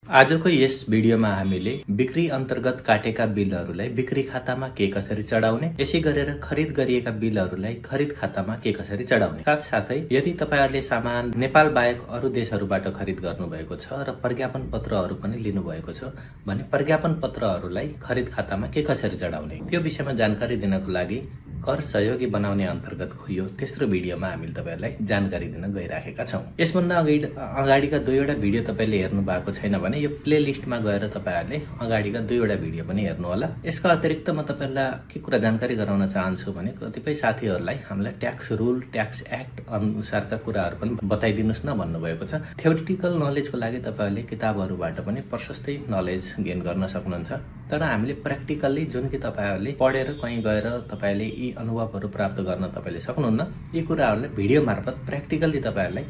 आजको यस भिडियोमा हामीले बिक्री अन्तर्गत काटेका बिलहरूलाई बिक्री खातामा के कसरी चढाउने, यसै गरेर खरिद गरिएका बिलहरूलाई खरिद खातामा के कसरी चढाउने, साथसाथै यदि तपाईहरुले सामान नेपाल बाहेक अरु देशहरूबाट खरिद गर्नुभएको छ र प्रज्ञापन पत्रहरू पनि लिनुभएको छ भने प्रज्ञापन पत्रहरूलाई खरिद खातामा के कसरी चढाउने, त्यो विषयमा जानकारी दिनको लागि कर सहयोगी बनाउने अन्तर्गत यो तेस्रो भिडियोमा हामीले तपाईहरुलाई जानकारी दिन गइराखेका छौं। यसभन्दा अगाडिका दुईवटा भिडियो तपाईले हेर्नु भएको छैन भने यो प्लेलिस्टमा गएर तपाईहरुले अगाडिका दुईवटा भिडियो पनि हेर्नु होला। यसका अतिरिक्त म तपाईहरुलाई के कुरा जानकारी गराउन चाहन्छु भने कतिपय साथीहरुलाई हामीलाई ट्याक्स रूल, ट्याक्स एक्ट अनुसारका कुराहरु पनि बताइदिनुस् न भन्नुभएको छ। थ्योरिटिकल नलेजको लागि तपाईहरुले किताबहरुबाट पनि प्रशस्तै नलेज गेन गर्न सक्नुहुन्छ, तर हामीले प्र्याक्टिकली जुन कि तपाईहरुले पढेर कहीं गएर तपाईले यी अनुभवहरू प्राप्त गर्न तपाईले सक्नुहुन्न, यी कुराहरुलाई भिडियो मार्फत प्र्याक्टिकली तपाईहरुलाई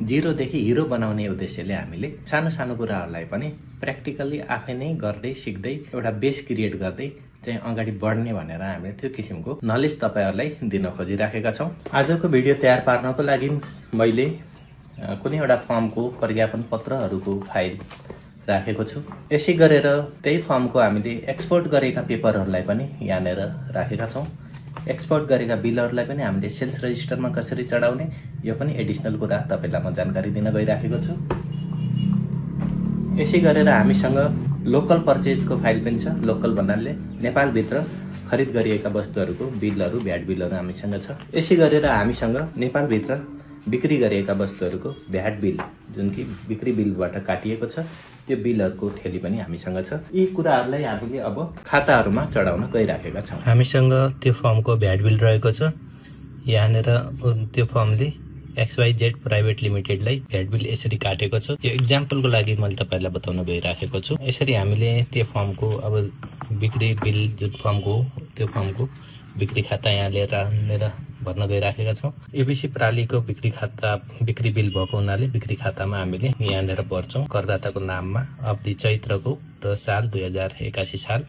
जिरो देखि हिरो बनाउने उद्देश्यले हामीले सानो सानो कुराहरुलाई पनि प्र्याक्टिकली आफै नै गर्दै सिक्दै एउटा बेस क्रिएट गर्दै चाहिँ अगाडि बढ्ने भनेर हामीले त्यो किसिमको नलेज तपाईहरुलाई दिन खोजिराखेका छौं। आजको भिडियो तयार पार्नको लागि मैले कुनै एउटा फर्मको प्रज्ञापन पत्रहरूको फाइल राखेको छु। यसै गरेर त्यही फर्मको हामीले एक्सपोर्ट गरेका पेपरहरूलाई पनि यहाँनेर राखेका छौं। एक्सपोर्ट गरेका बिलहरूलाई पनि हामीले सेल्स रजिस्टरमा कसरी चढाउने, यो पनि एडिशनल कुरा तपाईलाई म जानकारी दिन गइराखेको छु। यसै गरेर हामीसँग लोकल पर्चेजको फाइल पनि छ। लोकल भन्नाले नेपाल भित्र खरिद गरिएका वस्तुहरूको बिलहरू, भ्याट बिलहरू हामीसँग छ। यसै गरेर हामीसँग नेपाल भित्र बिक्री गरिएका वस्तुहरूको भ्याट बिल, जुन कि बिक्री बिलबाट काटिएको छ, त्यो बिलहरूको थेली पनि हामीसँग छ। यी कुराहरूलाई हामीले अब खाताहरूमा चढाउन गइराखेका छौं। हामीसँग त्यो फर्मको भ्याट बिल रहेको छ। यहाँनेर त्यो फर्मले XYZ प्राइभेट लिमिटेडलाई भ्याट बिल यसरी काटेको छ। यो एक्जाम्पलको लागि मैले तपाईलाई बताउन गइराखेको छु। यसरी हामीले त्यो फर्मको अब बिक्री बिल जुन फर्मको त्यो फर्मको बिक्री खाता यहाँ लिएर भर्न गइराखेका छौं। एबिसी प्रालीको बिक्री खाता बिक्री बिल भएको हुनाले बिक्री खातामा हामीले यहाँनेर भर्छौं करदाताको नाममा अवधि चैत्रको र साल 2081 साल।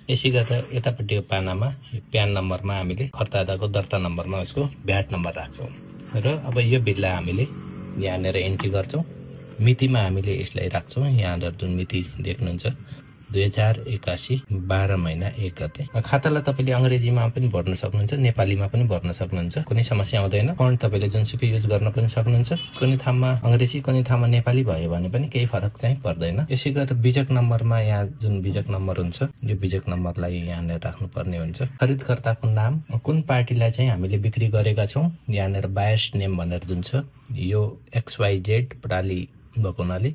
यसै गरेर यतापट्टिको पानामा प्यान नम्बरमा हामीले करदाताको दर्ता नम्बरमा उसको भ्याट नम्बर राख्छौं र अब यो बिललाई हामीले यहाँनेर एन्ट्री गर्छौं। मितिमा हामीले यसलाई राख्छौं। यहाँनेर जुन मिति देख्नुहुन्छ 2081 12 महिना 1 गते। खातालाई तपाईले अंग्रेजीमा पनि भर्न सक्नुहुन्छ, नेपालीमा पनि भर्न सक्नुहुन्छ, कुनै समस्या आउँदैन। फन्ट तपाईले जुनसुकै युज गर्न पनि सक्नुहुन्छ। कुनै ठाउँमा अंग्रेजी कुनै ठाउँमा नेपाली भयो भने पनि केही फरक चाहिँ पर्दैन। यसै गरेर बिजक नम्बरमा यहाँ जुन बिजक नम्बर हुन्छ यो बिजक नम्बरलाई यहाँनेर राख्नुपर्ने हुन्छ। खरिदकर्ताको नाम, कुन पार्टीलाई चाहिँ हामीले बिक्री गरेका छौं, यहाँनेर बायस नेम भनेर जुन छ यो XYZ प्राली भएको हुनाले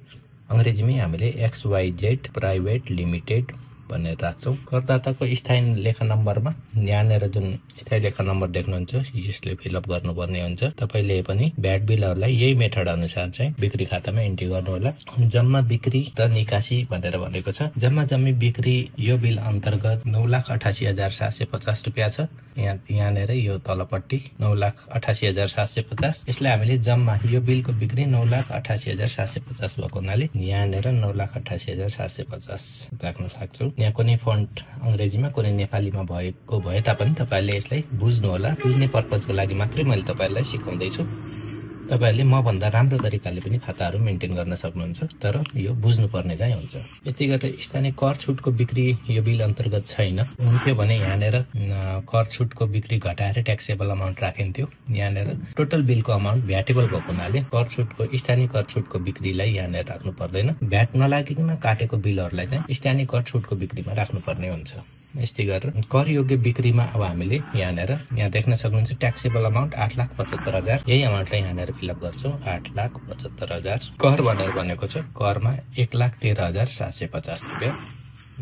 अंग्रेजीमै हामीले XYZ प्राइभेट लिमिटेड भनेर राख्छौं। करदाताको स्थायी लेखा नम्बरमा यहाँनेर जुन स्थायी लेखा नम्बर देख्नुहुन्छ यसले फिलअप गर्नुपर्ने हुन्छ। तपाईले पनि भ्याट बिलहरूलाई यही मेथड अनुसार चाहिँ बिक्री खातामा एन्ट्री गर्नु होला। जम्मा बिक्री र निकासी भनेर भनेको छ। जम्मा जम्मी बिक्री यो बिल अन्तर्गत 9,88,750 रुपैयाँ छ। यहाँनेर यो तलपट्टि 9,88,750। यसलाई हामीले जम्मा यो बिलको बिक्री 9,88,750 भएको हुनाले यहाँनेर 9,88,750 राख्न सक्छौं। यहाँ कुनै फन्ट अंग्रेजीमा कुनै नेपालीमा भएको भए तापनि तपाईले यसलाई बुझ्नु होला। बुझ्ने पर्पजको लागि मात्रै मैले तपाईलाई सिकाउँदै छु। तपाईहरुले म भन्दा राम्रो तरिकाले पनि खाताहरू मेन्टेन गर्न सक्नुहुन्छ, तर यो बुझ्नुपर्ने चाहिँ हुन्छ। यस्तै गरेर स्थानीय कर छुटको बिक्री यो बिल अन्तर्गत छैन। हुन्थ्यो भने यहाँनेर कर छुटको बिक्री घटाएर ट्याक्सेबल अमाउन्ट राखिन्थ्यो। यहाँनेर टोटल बिलको अमाउन्ट भ्याटेबल भएको हुनाले कर छुटको स्थानीय कर छुटको बिक्रीलाई यहाँनेर राख्नु पर्दैन। भ्याट नलागिकन काटेको बिलहरूलाई चाहिँ स्थानीय कर छुटको बिक्रीमा राख्नुपर्ने हुन्छ। यस्तै गरेर कर योग्य बिक्रीमा अब हामीले यहाँ देख्न सक्नुहुन्छ ट्याक्सेबल अमाउन्ट 8,75,000। यही अमाउन्टलाई यहाँनेर फिलअप गर्छौं। 8,75,000 कर भनेर भनेको छ। करमा 1,13,750 रुपैयाँ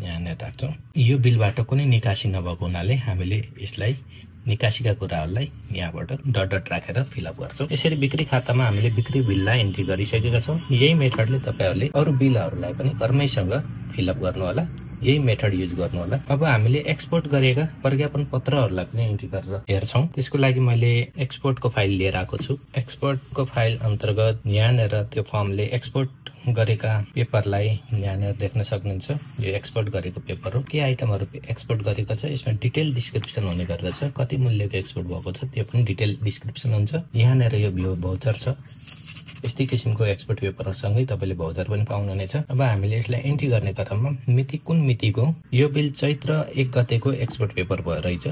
यहाँनेर राख्छौं। यो बिलबाट कुनै निकासी नभएको हुनाले हामीले यसलाई निकासीका कुराहरूलाई यहाँबाट डट डट राखेर फिलअप गर्छौं। यसरी बिक्री खातामा हामीले बिक्री बिललाई एन्ट्री गरिसकेका छौं। यही मेथडले तपाईहरुले अरु बिलहरूलाई पनि घरमैसँग फिलअप गर्नु होला। यही मेथड युज गर्नु होला। अब हामीले एक्सपोर्ट गरेका प्रज्ञापन पत्रहरूलाई पनि एन्ट्री गरेर हेर्छौं। त्यसको लागि मैले एक्सपोर्टको फाइल लिएर आएको छु। एक्सपोर्टको फाइल अन्तर्गत यहाँनेर त्यो फर्मले एक्सपोर्ट गरेका पेपरलाई यहाँनेर देख्न सक्नुहुन्छ। यो एक्सपोर्ट गरेको पेपर हो। के आइटमहरु एक्सपोर्ट गरेको छ यसमा डिटेल डिस्क्रिप्सन हुने गर्दछ। कति मूल्यको एक्सपोर्ट भएको छ त्यो पनि डिटेल डिस्क्रिप्सन हुन्छ। यहाँनेर यो भ्यू भाउचर छ। यस्तै किसिमको एक्सपोर्ट पेपरसँगै तपाईँले भाउचर पनि पाउनुहुनेछ। अब हामीले यसलाई एन्ट्री गर्ने क्रममा मिति कुन मितिको यो बिल चैत्र 1 गतेको एक्सपोर्ट पेपर रहेछ,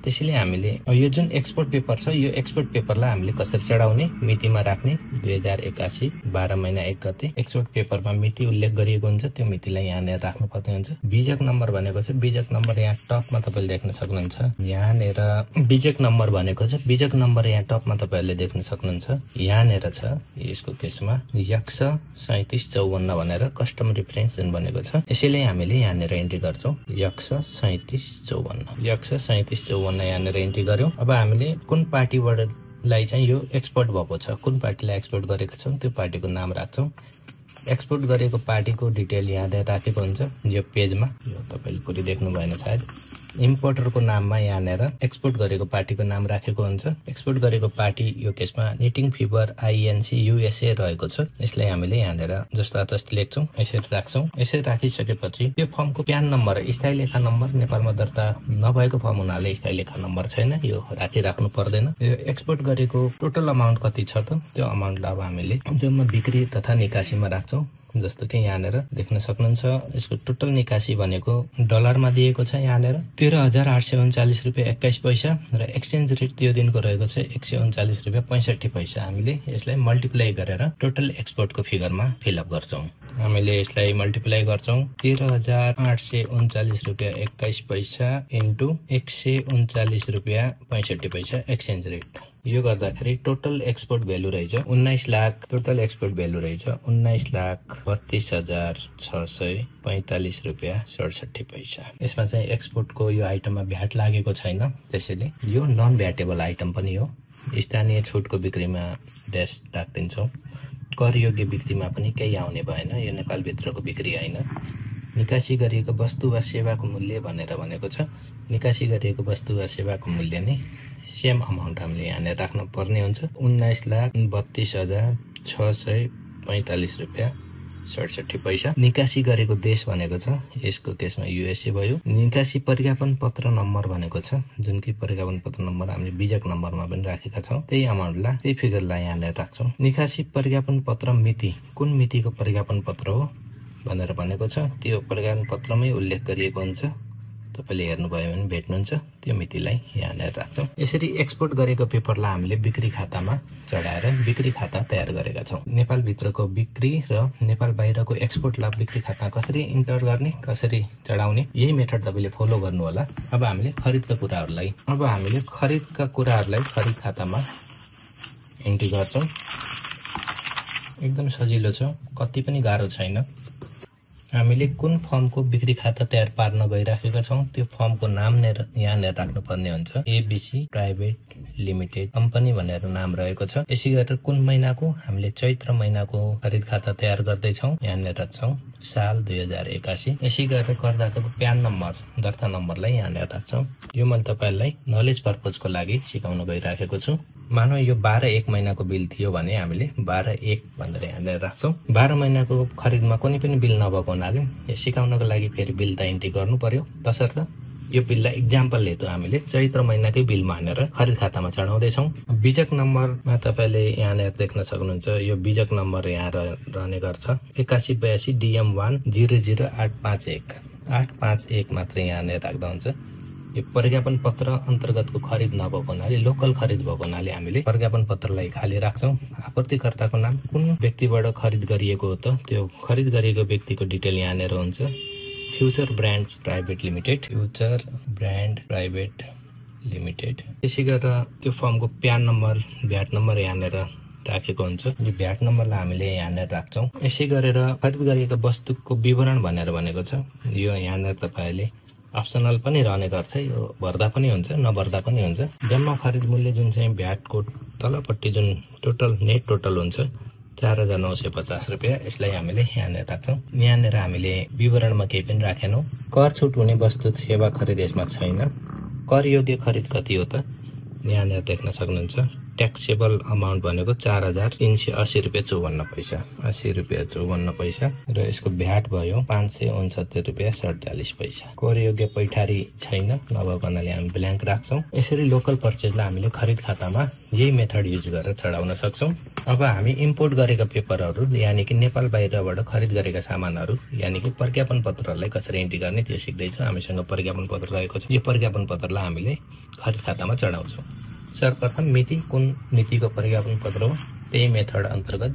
त्यसैले हामीले यो जुन एक्सपोर्ट पेपर छ यो एक्सपोर्ट पेपरलाई हामीले कसरी चढाउने मितिमा राख्ने 2081 12 महिना 1 गते एक्सपोर्ट पेपरमा मिति उल्लेख गरिएको हुन्छ। त्यो मितिलाई यहाँनिर राख्नुपर्ने हुन्छ। बीजक नम्बर भनेको छ, बीजक नम्बर यहाँ टपमा तपाईँले देख्न सक्नुहुन्छ। यहाँनिर बीजक नम्बर भनेको छ, बीजक नम्बर यहाँ टपमा तपाईँहरूले देख्न सक्नुहुन्छ। यहाँनिर छ यसको केसमा यक्ष 3754 भनेर कस्टम रेफरेन्स जुन बनेको छ, यसैले हामीले यहाँनिर एन्ट्री गर्छौँ यक्ष 3754 यक्ष 3754 यहाँनिर एन्ट्री गर्यौं। अब हामीले कुन पार्टीबाटलाई चाहिँ यो एक्सपोर्ट भएको छ, कुन पार्टीलाई एक्सपोर्ट गरेको छौँ त्यो पार्टीको नाम राख्छौँ। एक्सपोर्ट गरेको पार्टीको डिटेल यहाँनिर राखेको हुन्छ यो पेजमा। यो तपाईँले पुरै देख्नु भएन सायद। इम्पोर्टरको नाममा यहाँनिर एक्सपोर्ट गरेको पार्टीको नाम राखेको हुन्छ। एक्सपोर्ट गरेको पार्टी यो केसमा निटिङ फिबर INC USA रहेको छ। यसलाई हामीले यहाँनिर जस्ता तस्तै लेख्छौँ, यसरी राख्छौँ। यसरी राखिसकेपछि त्यो फर्मको प्यान नम्बर, स्थायी लेखा नम्बर नेपालमा दर्ता नभएको फर्म हुनाले स्थायी लेखा नम्बर छैन, यो राख्नु पर्दैन। यो एक्सपोर्ट गरेको टोटल अमाउन्ट कति छ त त्यो अमाउन्टलाई अब हामीले जम्मा बिक्री तथा निकासीमा राख्छौँ। जस्तो कि यहाँनिर देख्न सक्नुहुन्छ यसको टोटल निकासी भनेको डलरमा दिएको छ यहाँनिर 13,839 रुपियाँ 21 पैसा र एक्सचेन्ज रेट त्यो दिनको रहेको छ 139 रुपियाँ 65 पैसा। हामीले यसलाई मल्टिप्लाई गरेर टोटल एक्सपोर्टको फिगरमा फिलअप गर्छौँ। हामीले यसलाई मल्टिप्लाई गर्छौँ 13,839 रुपियाँ 21 पैसा इन्टु 139 रुपियाँ 65 पैसा एक्सचेन्ज रेट। यो गर्दाखेरि टोटल एक्सपोर्ट भ्यालु रहेछ 19 लाख। टोटल एक्सपोर्ट भ्यालु रहेछ 19,32,645 रुपियाँ 67 पैसा। यसमा चाहिँ एक्सपोर्टको यो आइटममा भ्याट लागेको छैन, त्यसैले यो नन भ्याटेबल आइटम पनि हो। स्थानीय छुटको बिक्रीमा ड्यास राखिदिन्छौँ। कर योग्य बिक्रीमा पनि केही आउने भएन, यो नेपालभित्रको बिक्री होइन। निकासी गरिएको वस्तु वा सेवाको मूल्य भनेर भनेको छ। निकासी गरिएको वस्तु वा सेवाको मूल्य नै सेम अमाउन्ट हामीले यहाँनिर राख्न पर्ने हुन्छ 19,32,645 रुपियाँ 67 पैसा। निकासी गरेको देश भनेको छ, यसको केसमा USA भयो। निकासी प्रज्ञापन पत्र नम्बर भनेको छ, जुन कि प्रज्ञापन पत्र नम्बर हामीले बीजक नम्बरमा पनि राखेका छौँ। त्यही अमाउन्टलाई त्यही फिगरलाई यहाँनिर राख्छौँ। निकासी प्रज्ञापन पत्र मिति कुन मितिको प्रज्ञापन पत्र हो भनेर भनेको छ, त्यो प्रज्ञापन पत्रमै उल्लेख गरिएको हुन्छ। तपाईँले हेर्नुभयो भने भेट्नुहुन्छ, त्यो मितिलाई यहाँनिर राख्छौँ। यसरी एक्सपोर्ट गरेको पेपरलाई हामीले बिक्री खातामा चढाएर बिक्री खाता तयार गरेका छौँ। नेपालभित्रको बिक्री र नेपाल बाहिरको एक्सपोर्टलाई बिक्री खातामा कसरी इन्टर गर्ने, कसरी चढाउने, यही मेथड तपाईँले फलो गर्नु होला। अब हामीले खरिदका कुराहरूलाई खरिद खातामा इन्ट्री गर्छौँ। एकदम सजिलो छ, कति पनि गाह्रो छैन। हामीले कुन फर्मको बिक्री खाता तयार पार्न गइराखेका छौँ त्यो फर्मको नाम यहाँनिर राख्नुपर्ने हुन्छ। ABC प्राइभेट लिमिटेड कम्पनी भनेर नाम रहेको छ। यसै गरेर कुन महिनाको हामीले चैत्र महिनाको खरिद खाता तयार गर्दैछौँ, यहाँनिर राख्छौँ साल 2081। यसै गरेर करदाताको प्यान नम्बर दर्ता नम्बरलाई यहाँनिर राख्छौँ। यो मैले तपाईँलाई नलेज पर्पजको लागि सिकाउन गइराखेको छु। मानौ यो 12-1 महिनाको बिल थियो भने हामीले 12-1 भनेर यहाँनिर राख्छौँ। 12 महिनाको खरिदमा कुनै पनि बिल नभएको हुनाले यो सिकाउनको लागि फेरि बिल त इन्ट्री गर्नु पर्यो। तसर्थ यो बिललाई इक्जाम्पल हेतु हामीले चैत्र महिनाकै बिल मानेर खरिद खातामा चढाउँदैछौँ। बीजक नम्बरमा तपाईँले यहाँनिर देख्न सक्नुहुन्छ, यो बीजक नम्बर यहाँ रहने गर्छ 8182 DM1 00851 851 मात्र यहाँनिर राख्दा हुन्छ। यो प्रज्ञापन पत्र अन्तर्गतको खरिद नभएको हुनाले लोकल खरिद भएको हुनाले हामीले प्रज्ञापन पत्रलाई खाली राख्छौँ। आपूर्तिकर्ताको नाम कुन व्यक्तिबाट खरिद गरिएको हो त त्यो खरिद गरिएको व्यक्तिको डिटेल यहाँनिर हुन्छ। Future brand private limited, future brand private limited. त्यसै गरेर त्यो फर्मको प्यान नम्बर भ्याट नम्बर यहाँनिर राखेको हुन्छ। यो भ्याट नम्बरलाई हामीले यहाँनिर राख्छौँ। यसै गरेर खरिद गरिएको वस्तुको विवरण भनेर भनेको छ, यो यहाँनिर तपाईँले अप्सनल पनि रहने गर्छ, यो भर्दा पनि हुन्छ नभर्दा पनि हुन्छ। जम्मा खरिद मूल्य जुन चाहिँ भ्याटको तलपट्टि जुन टोटल नेट टोटल हुन्छ 4,950 रुपियाँ, यसलाई हामीले यहाँनिर राख्छौँ। यहाँनिर हामीले विवरणमा केही पनि राखेनौँ। कर छुट हुने वस्तु सेवा खरिद यसमा छैन। कर योग्य खरिद कति हो त यहाँनिर देख्न सक्नुहुन्छ ट्याक्सेबल अमाउन्ट भनेको 4,380 रुपियाँ 54 पैसा, 80 रुपियाँ 54 पैसा र यसको भ्याट भयो 569 रुपियाँ 47 पैसा। करयोग्य पैठारी छैन, नभएकोले हामी ब्ल्याङ्क राख्छौं। यसरी लोकल पर्चेजलाई हामीले खरिद खातामा यही मेथड युज गरेर चढाउन सक्छौं। अब हामी इम्पोर्ट गरेका पेपरहरू यानी कि नेपाल बाहिरबाट खरिद गरेका सामानहरू यानी कि प्रज्ञापन पत्रहरूलाई कसरी एन्ट्री गर्ने त्यो सिक्दैछौँ। हामीसँग प्रज्ञापन पत्र रहेको छ। यो प्रज्ञापन पत्रलाई हामीले खरिद खातामा चढाउँछौँ। सर्वप्रथम मिति कुन मितिको प्रज्ञापन पत्र हो, त्यही मेथड अन्तर्गत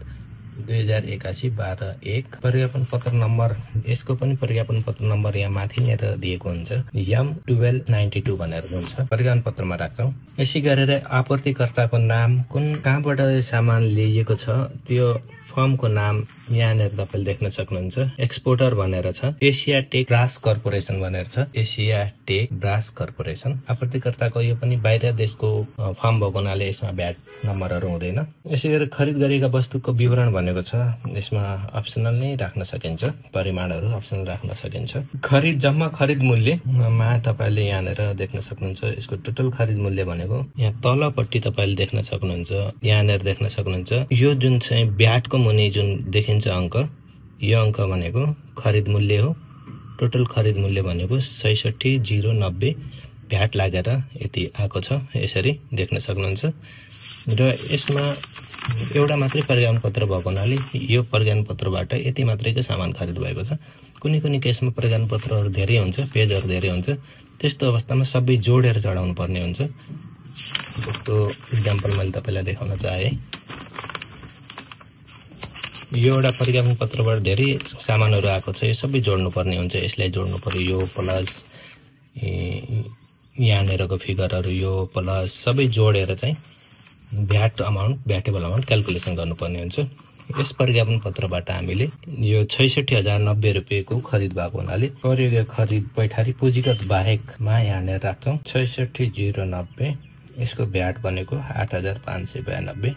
2081-12-1 प्रज्ञापन पत्र नम्बर, यसको पनि प्रज्ञापन पत्र नम्बर यहाँ माथि नेर दिएको हुन्छ, M1292 भनेर हुन्छ। प्रज्ञापन पत्रमा राख्छौँ। यसै गरेर आपूर्तिकर्ताको नाम, कुन कहाँबाट सामान ल्याइएको छ त्यो फर्मको नाम यहाँनिर तपाईले देख्न सक्नुहुन्छ। एक्सपोर्टर भनेर छ, एसिया टेक ब्रास कर्पोरेसन भनेर छ, एसिया टेक ब्रास कर्पोरेसन। आपूर्तिकर्ताको यो पनि बाहिर देशको फर्म भएको हुनाले यसमा भ्याट नम्बरहरू हुँदैन। यसै गरी खरिद गरिएका वस्तुको विवरण भनेको छ, यसमा अप्सनल नै राख्न सकिन्छ, परिमाणहरू अप्सनल राख्न सकिन्छ। खरिद जम्मा खरिद मूल्यमा तपाईले यहाँनिर देख्न सक्नुहुन्छ। यसको टोटल खरिद मूल्य भनेको यहाँ तलपट्टि तपाईले देख्न सक्नुहुन्छ, यहाँनिर देख्न सक्नुहुन्छ। यो जुन चाहिँ भ्याटको मुनि जुन देखिन्छ अंक, यो अंक भनेको खरिद मूल्य हो। टोटल खरिद मूल्य भनेको 66,090 भ्याट लागेर यति आएको छ, यसरी देख्न सक्नुहुन्छ। र यसमा एउटा मात्रै प्रज्ञापन पत्र भएको हुनाले यो प्रज्ञापन पत्रबाट यति मात्रैको सामान खरिद भएको छ। कुनै कुनै केसमा प्रज्ञापन पत्रहरू धेरै हुन्छ, पेजहरू धेरै हुन्छ, त्यस्तो अवस्थामा सबै जोडेर चढाउनु पर्ने हुन्छ। जस्तो इक्जाम्पल मैले तपाईलाई देखाउन चाहे, यो एउटा प्रज्ञापन पत्रबाट धेरै सामानहरू आएको छ, यो सबै जोड्नु पर्ने हुन्छ। यसलाई जोड्नु पर्यो, यो प्लस यहाँनिरको फिगरहरू, यो प्लस सबै जोडेर चाहिँ भ्याट अमाउन्ट, भ्याटेबल अमाउन्ट क्याल्कुलेसन गर्नुपर्ने हुन्छ। यस प्रज्ञापन पत्रबाट हामीले यो 66,090 रुपियाँको खरिद भएको हुनाले करयोग्य खरिद पैठारी पुँजीगत बाहेकमा यहाँनिर राख्छौँ 66,090। यसको भ्याट भनेको 8,592।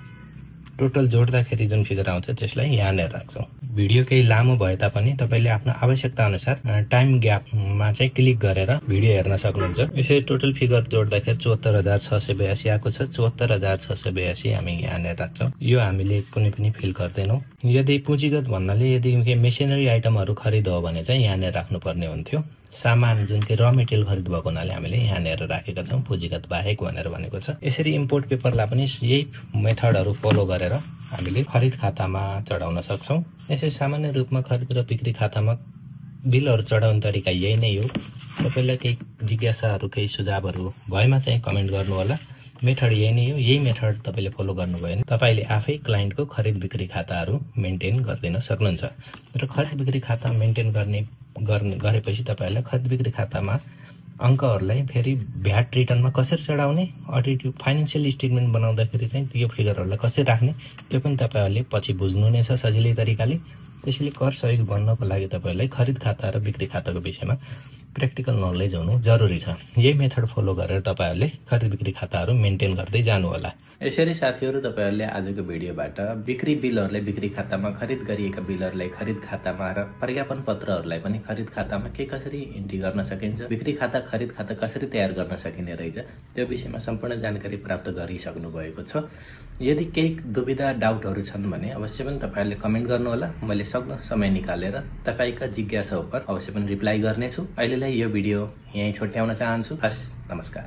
टोटल जोड्दाखेरि जुन फिगर आउँछ त्यसलाई यहाँनिर राख्छौँ। भिडियो केही लामो भए तापनि तपाईले आफ्नो आवश्यकता अनुसार टाइम ग्यापमा चाहिँ क्लिक गरेर भिडियो हेर्न सक्नुहुन्छ। यसरी टोटल फिगर जोड्दाखेरि 74,682 आएको छ। 74,682 हामी यहाँनिर राख्छौँ। यो हामीले कुनै पनि फिल गर्दैनौँ। यदि पुँजीगत भन्नाले यदि मेसिनरी आइटमहरू खरिद हो भने चाहिँ यहाँनिर राख्नुपर्ने हुन्थ्यो। सामान जुन कि र मेटेरियल खरिद भएको हुनाले हामीले यहाँनिर राखेका छौँ, पुँजीगत बाहेक भनेर भनेको छ। यसरी इम्पोर्ट पेपरलाई पनि यही मेथडहरू फलो गरेर हामीले खरिद खातामा चढाउन सक्छौँ। यसरी सामान्य रूपमा खरिद र बिक्री खातामा बिलहरू चढाउने तरिका यही नै हो। तपाईलाई केही जिज्ञासाहरू, केही सुझावहरू भएमा चाहिँ कमेन्ट गर्नु होला। मेथड यही नै हो। यही मेथड तपाईले फलो गर्नुभयो भने तपाईले आफै क्लाइन्टको खरिद बिक्री खाताहरू मेन्टेन गर्दिन सक्नुहुन्छ। र खरिद बिक्री खाता मेन्टेन गरेपछि तपाईहरुलाई खरिद बिक्री खातामा अंकहरूलाई फेरि भ्याट रिटर्नमा कसरी चढाउने, अडिट फाइनान्शियल स्टेटमेन्ट बनाउँदाखेरि चाहिँ त्यो फिगरहरूलाई कसरी राख्ने, त्यो पनि तपाईहरुले पछि बुझ्नु नै छ सजिलै तरिकाले। त्यसैले कर सहयोग बन्नको लागि तपाईहरुलाई खरिद खाता र बिक्री खाताको विषयमा प्र्याक्टिकल नलेज हुनु जरुरी छ। यही मेथड फलो गरेर तपाईहरुले खरिद बिक्री खाताहरू मेन्टेन गर्दै जानु होला। यसरी साथीहरु, तपाईहरुले आजको भिडियोबाट बिक्री बिलहरूलाई बिक्री खातामा, खरिद गरिएका बिलहरूलाई खरिद खातामा र प्रज्ञापन पत्रहरूलाई पनि खरिद खातामा के कसरी एन्ट्री गर्न सकिन्छ, बिक्री खाता खरिद खाता कसरी तयार गर्न सकिने रहेछ, त्यो विषयमा सम्पूर्ण जानकारी प्राप्त गरिसक्नु भएको छ। यदि केही दुविधा डाउटहरू छन् भने अवश्य पनि तपाईहरुले कमेन्ट गर्नु होला। मैले सक्दो समय निकालेर तपाईका जिज्ञासा उपर अवश्य पनि रिप्लाई गर्नेछु। अहिलेलाई यो भिडियो यही छोट्याउन चाहन्छु। हस्, नमस्कार।